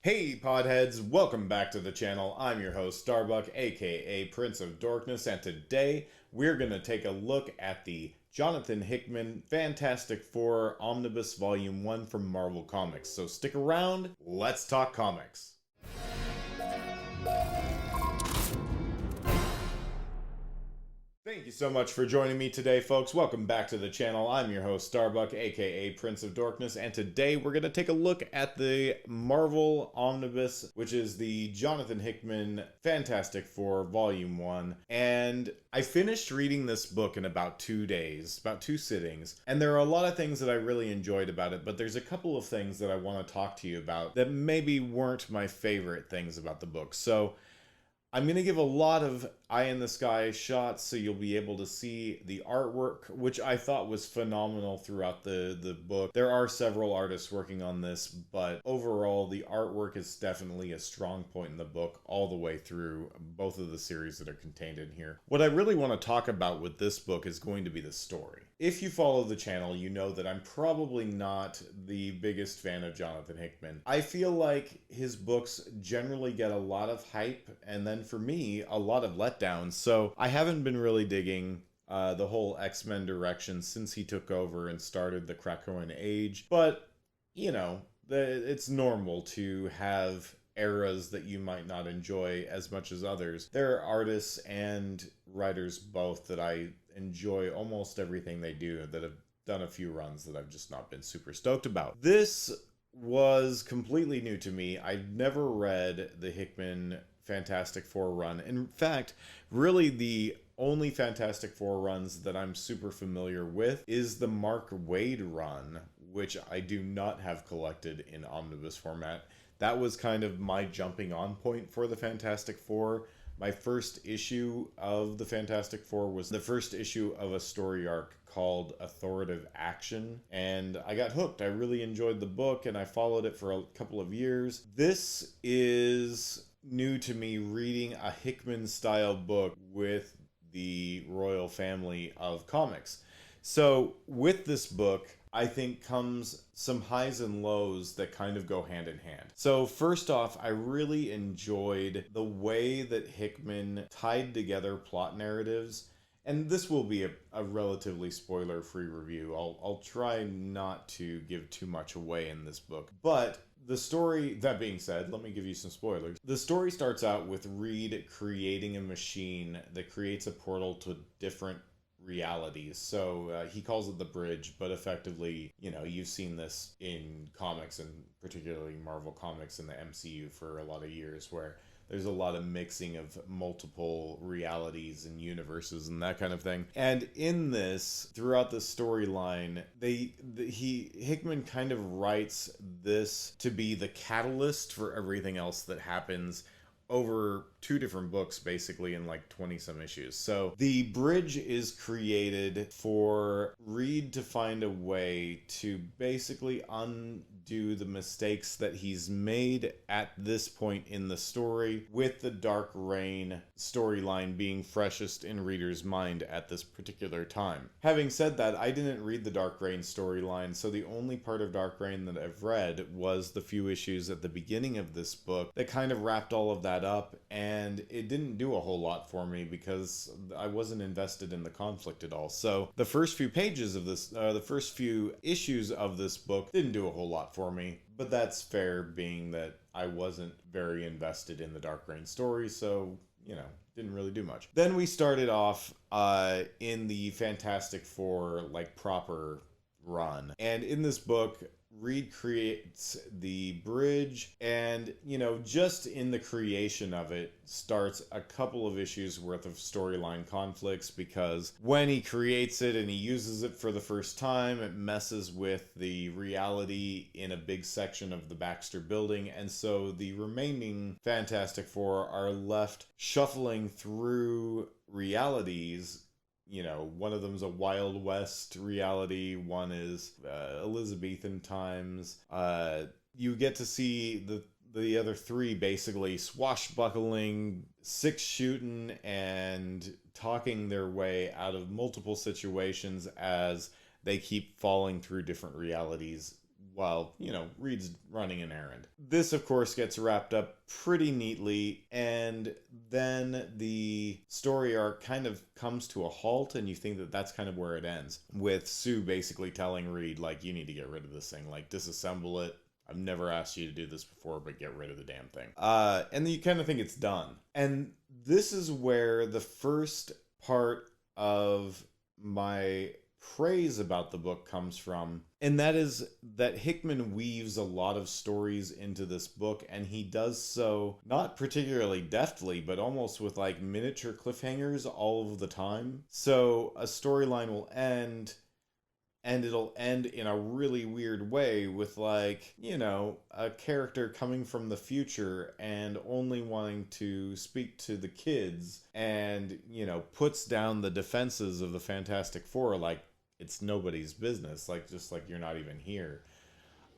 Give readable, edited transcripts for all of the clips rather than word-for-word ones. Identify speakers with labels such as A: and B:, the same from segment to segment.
A: Hey podheads, welcome back to the channel. I'm your host Starbuck, aka Prince of Dorkness, and today we're going to take a look at the Jonathan Hickman Fantastic Four Omnibus Volume 1 from Marvel Comics. So stick around, let's talk comics. Thank you so much for joining me today, folks. Welcome back to the channel. I'm your host, Starbuck, aka Prince of Dorkness, and today we're going to take a look at the Marvel Omnibus, which is the Jonathan Hickman Fantastic Four Volume 1. And I finished reading this book in about 2 days, about 2 sittings, and there are a lot of things that I really enjoyed about it, but there's a couple of things that I want to talk to you about that maybe weren't my favorite things about the book. So I'm going to give a lot of eye-in-the-sky shots so you'll be able to see the artwork, which I thought was phenomenal throughout the book. There are several artists working on this, but overall the artwork is definitely a strong point in the book all the way through both of the series that are contained in here. What I really want to talk about with this book is going to be the story. If you follow the channel, you know that I'm probably not the biggest fan of Jonathan Hickman. I feel like his books generally get a lot of hype, and then for me, a lot of letdowns. So I haven't been really digging the whole X-Men direction since he took over and started the Krakoan Age. But, you know, it's normal to have eras that you might not enjoy as much as others. There are artists and writers both that I enjoy almost everything they do that have done a few runs that I've just not been super stoked about. This was completely new to me. I'd never read the Hickman Fantastic Four run. In fact, really the only Fantastic Four runs that I'm super familiar with is the Mark Waid run, which I do not have collected in omnibus format. That was kind of my jumping on point for the Fantastic Four. My first issue of the Fantastic Four was the first issue of a story arc called Authoritative Action, and I got hooked. I really enjoyed the book, and I followed it for a couple of years. This is new to me, reading a Hickman-style book with the royal family of comics. So with this book, I think comes some highs and lows that kind of go hand in hand. So first off, I really enjoyed the way that Hickman tied together plot narratives. And this will be a relatively spoiler-free review. I'll try not to give too much away in this book. But the story, that being said, let me give you some spoilers. The story starts out with Reed creating a machine that creates a portal to different realities. So he calls it the bridge, but effectively, you know, you've seen this in comics, and particularly Marvel Comics in the MCU for a lot of years, where there's a lot of mixing of multiple realities and universes and that kind of thing. And in this, throughout the storyline, Hickman kind of writes this to be the catalyst for everything else that happens over 2 different books, basically, in like 20 some issues. So the bridge is created for Reed to find a way to basically undo the mistakes that he's made at this point in the story, with the Dark Reign storyline being freshest in readers' mind at this particular time. Having said that, I didn't read the Dark Reign storyline, so the only part of Dark Reign that I've read was the few issues at the beginning of this book that kind of wrapped all of that up, and it didn't do a whole lot for me because I wasn't invested in the conflict at all. So the first few pages of this, the first few issues of this book didn't do a whole lot for me, but that's fair, being that I wasn't very invested in the Dark Reign story, so, you know, didn't really do much. Then we started off in the Fantastic Four, like, proper run. And in this book, Reed creates the bridge, and, you know, just in the creation of it starts a couple of issues worth of storyline conflicts, because when he creates it and he uses it for the first time, it messes with the reality in a big section of the Baxter building, and so the remaining Fantastic Four are left shuffling through realities. You know, one of them's a Wild West reality, one is Elizabethan times. You get to see the other 3 basically swashbuckling, 6-shooting, and talking their way out of multiple situations as they keep falling through different realities, while, you know, Reed's running an errand. This, of course, gets wrapped up pretty neatly, and then the story arc kind of comes to a halt, and you think that that's kind of where it ends, with Sue basically telling Reed, like, you need to get rid of this thing, like, disassemble it. I've never asked you to do this before, but get rid of the damn thing. And then you kind of think it's done. And this is where the first part of my praise about the book comes from, and that is that Hickman weaves a lot of stories into this book, and he does so not particularly deftly, but almost with like miniature cliffhangers all of the time. So a storyline will end, and it'll end in a really weird way with, like, you know, a character coming from the future and only wanting to speak to the kids, and, you know, puts down the defenses of the Fantastic Four like it's nobody's business, like, just like you're not even here.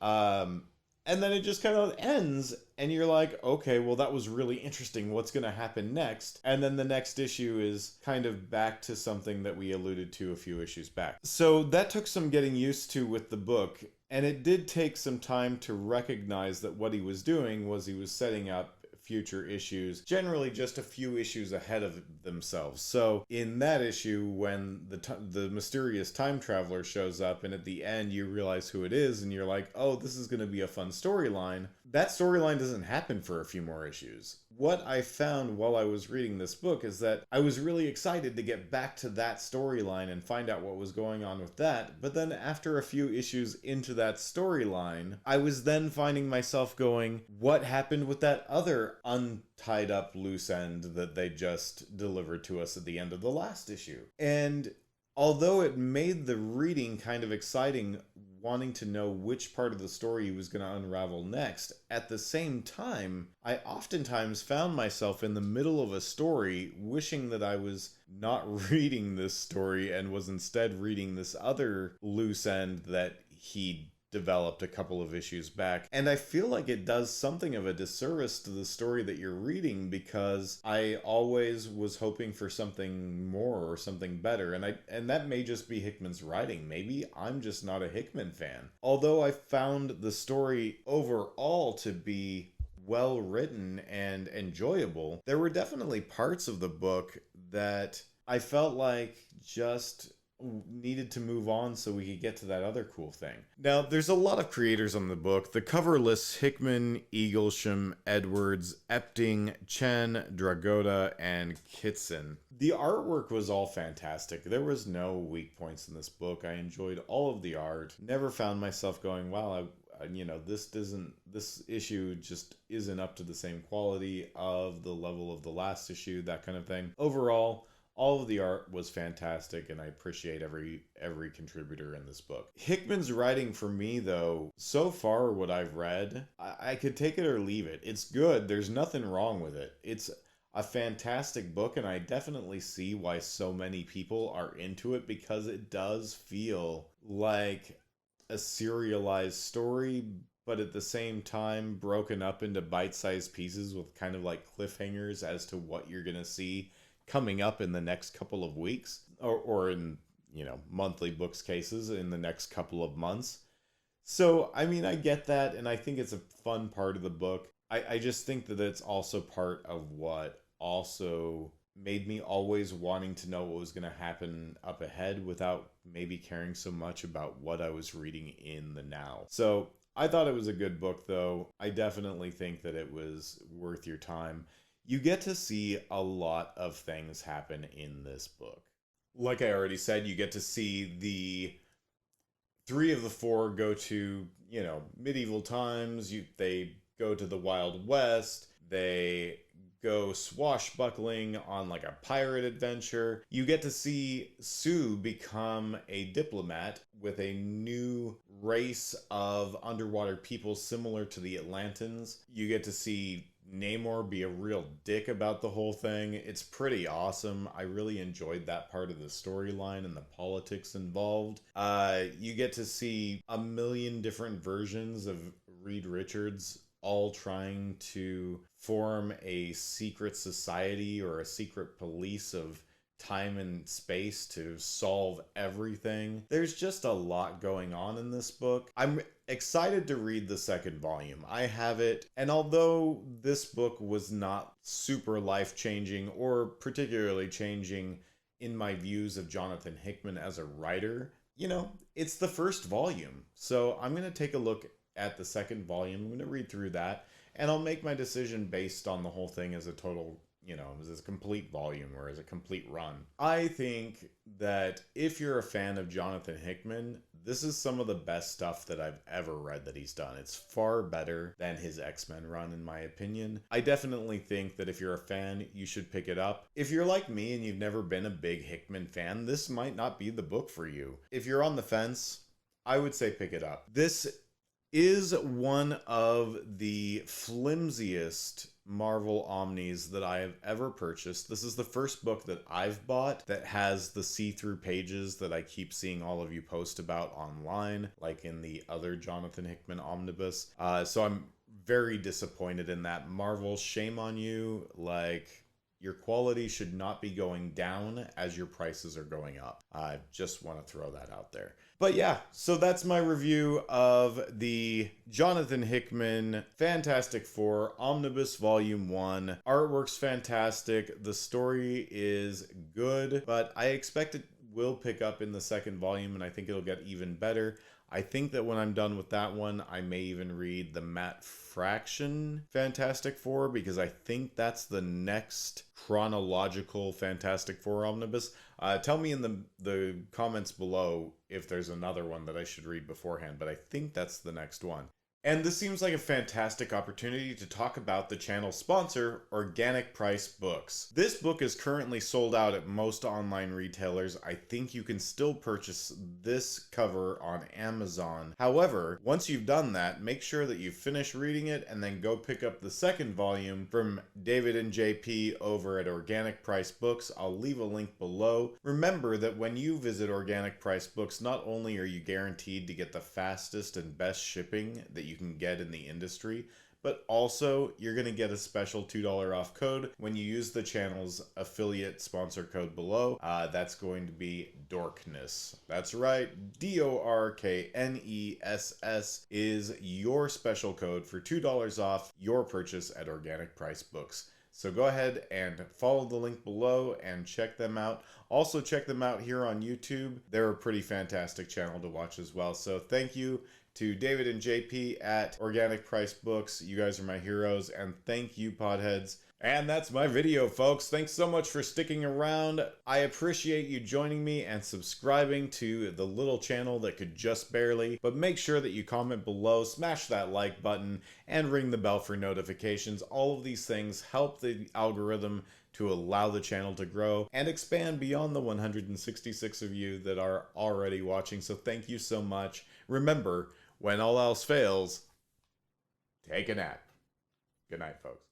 A: And then it just kind of ends, and you're like, okay, well, that was really interesting. What's going to happen next? And then the next issue is kind of back to something that we alluded to a few issues back. So that took some getting used to with the book, and it did take some time to recognize that what he was doing was he was setting up future issues, generally just a few issues ahead of themselves. So in that issue, when the mysterious time traveler shows up, and at the end you realize who it is, and you're like, oh, this is going to be a fun storyline, that storyline doesn't happen for a few more issues. What I found while I was reading this book is that I was really excited to get back to that storyline and find out what was going on with that, but then after a few issues into that storyline, I was then finding myself going, what happened with that other untied up loose end that they just delivered to us at the end of the last issue? And although it made the reading kind of exciting, wanting to know which part of the story he was going to unravel next, at the same time, I oftentimes found myself in the middle of a story wishing that I was not reading this story and was instead reading this other loose end that he developed a couple of issues back. And I feel like it does something of a disservice to the story that you're reading, because I always was hoping for something more or something better, and that may just be Hickman's writing. Maybe I'm just not a Hickman fan. Although I found the story overall to be well written and enjoyable, there were definitely parts of the book that I felt like just needed to move on so we could get to that other cool thing. Now, there's a lot of creators on the book. The cover lists Hickman, Eaglesham, Edwards, Epting, Chen, Dragota, and Kitson. The artwork was all fantastic. There was no weak points in this book. I enjoyed all of the art. Never found myself going, wow, this issue just isn't up to the same quality of the level of the last issue, that kind of thing. Overall, all of the art was fantastic, and I appreciate every contributor in this book. Hickman's writing, for me, though, so far what I've read, I could take it or leave it. It's good. There's nothing wrong with it. It's a fantastic book, and I definitely see why so many people are into it, because it does feel like a serialized story, but at the same time broken up into bite-sized pieces with kind of like cliffhangers as to what you're going to see coming up in the next couple of weeks, or in, you know, monthly books cases in the next couple of months. So, I mean, I get that, and I think it's a fun part of the book. I just think that it's also part of what also made me always wanting to know what was going to happen up ahead without maybe caring so much about what I was reading in the now. So, I thought it was a good book, though. I definitely think that it was worth your time. You get to see a lot of things happen in this book. Like I already said, you get to see the 3 of the 4 go to, you know, medieval times. They go to the Wild West. They go swashbuckling on like a pirate adventure. You get to see Sue become a diplomat with a new race of underwater people similar to the Atlantans. You get to see Namor be a real dick about the whole thing. It's pretty awesome. I really enjoyed that part of the storyline and the politics involved. You get to see a million different versions of Reed Richards all trying to form a secret society or a secret police of time and space to solve everything. There's just a lot going on in this book. I'm excited to read the second volume. I have it, and although this book was not super life-changing or particularly changing in my views of Jonathan Hickman as a writer, you know, it's the first volume. So I'm going to take a look at the second volume. I'm going to read through that, and I'll make my decision based on the whole thing as a total, you know, as a complete volume or as a complete run. I think that if you're a fan of Jonathan Hickman, this is some of the best stuff that I've ever read that he's done. It's far better than his X-Men run, in my opinion. I definitely think that if you're a fan, you should pick it up. If you're like me and you've never been a big Hickman fan, this might not be the book for you. If you're on the fence, I would say pick it up. This is one of the flimsiest Marvel Omnis that I have ever purchased. This is the first book that I've bought that has the see-through pages that I keep seeing all of you post about online, like in the other Jonathan Hickman Omnibus. So I'm very disappointed in that. Marvel, shame on you. Like, your quality should not be going down as your prices are going up. I just want to throw that out there. But yeah, so that's my review of the Jonathan Hickman Fantastic Four Omnibus Volume 1. Artwork's fantastic. The story is good, but I expect it will pick up in the second volume, and I think it'll get even better. I think that when I'm done with that one, I may even read the Matt Fraction Fantastic Four, because I think that's the next chronological Fantastic Four omnibus. Tell me in the comments below if there's another one that I should read beforehand, but I think that's the next one. And this seems like a fantastic opportunity to talk about the channel's sponsor, Organic Price Books. This book is currently sold out at most online retailers. I think you can still purchase this cover on Amazon. However, once you've done that, make sure that you finish reading it and then go pick up the second volume from David and JP over at Organic Price Books. I'll leave a link below. Remember that when you visit Organic Price Books, not only are you guaranteed to get the fastest and best shipping that you can get in the industry, but also you're going to get a special $2 off code when you use the channel's affiliate sponsor code below. That's going to be Dorkness. That's right, DORKNESS is your special code for $2 off your purchase at Organic Price Books. So go ahead and follow the link below and check them out. Also check them out here on YouTube. They're a pretty fantastic channel to watch as well. So thank you to David and JP at Organic Price Books. You guys are my heroes, and thank you, Podheads. And that's my video, folks. Thanks so much for sticking around. I appreciate you joining me and subscribing to the little channel that could just barely. But make sure that you comment below, smash that like button, and ring the bell for notifications. All of these things help the algorithm to allow the channel to grow and expand beyond the 166 of you that are already watching. So thank you so much. Remember, when all else fails, take a nap. Good night, folks.